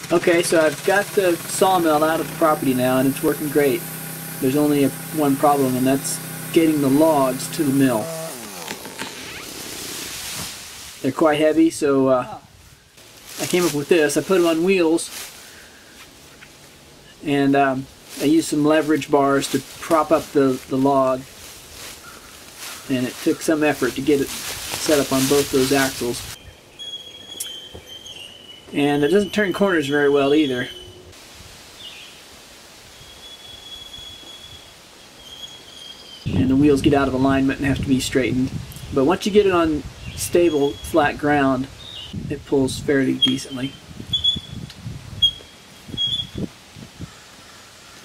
Okay, so I've got the sawmill out of the property now, and it's working great. There's only one problem, and that's getting the logs to the mill. They're quite heavy, so I came up with this. I put them on wheels, and I used some leverage bars to prop up the log, and it took some effort to get it set up on both those axles. And it doesn't turn corners very well either. And the wheels get out of alignment and have to be straightened. But once you get it on stable, flat ground, it pulls fairly decently.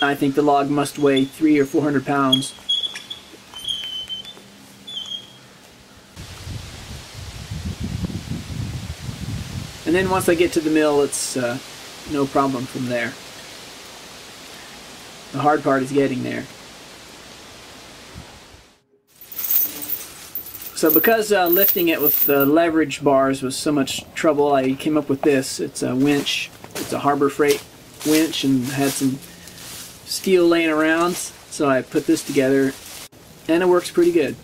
I think the log must weigh 300 or 400 pounds. And then once I get to the mill, it's no problem from there. The hard part is getting there. So because lifting it with the leverage bars was so much trouble, I came up with this. It's a winch. It's a Harbor Freight winch, and had some steel laying around, so I put this together, and it works pretty good.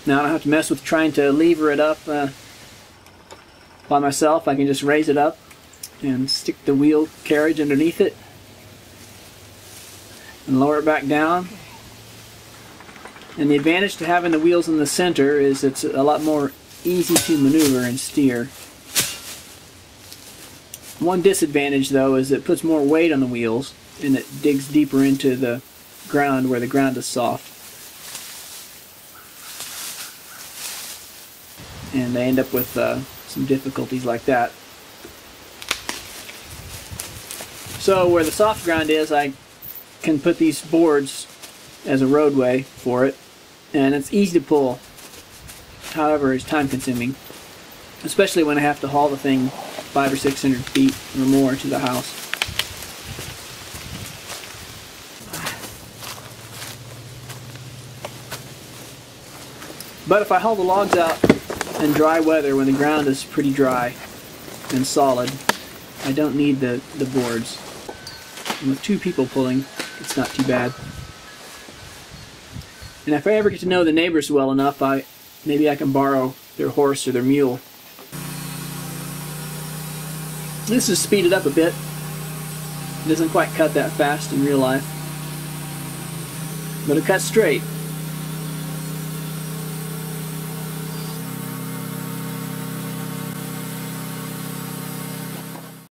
Now I don't have to mess with trying to lever it up by myself. I can just raise it up and stick the wheel carriage underneath it and lower it back down. And the advantage to having the wheels in the center is it's a lot more easy to maneuver and steer. One disadvantage though is it puts more weight on the wheels and it digs deeper into the ground where the ground is soft. And I end up with some difficulties like that. So where the soft ground is, I can put these boards as a roadway for it, and it's easy to pull. However, it's time consuming, especially when I have to haul the thing 500 or 600 feet or more to the house. But if I haul the logs out in dry weather when the ground is pretty dry and solid, I don't need the boards. And with two people pulling, it's not too bad. And if I ever get to know the neighbors well enough, maybe I can borrow their horse or their mule. This is speeded up a bit. It doesn't quite cut that fast in real life, but it cuts straight.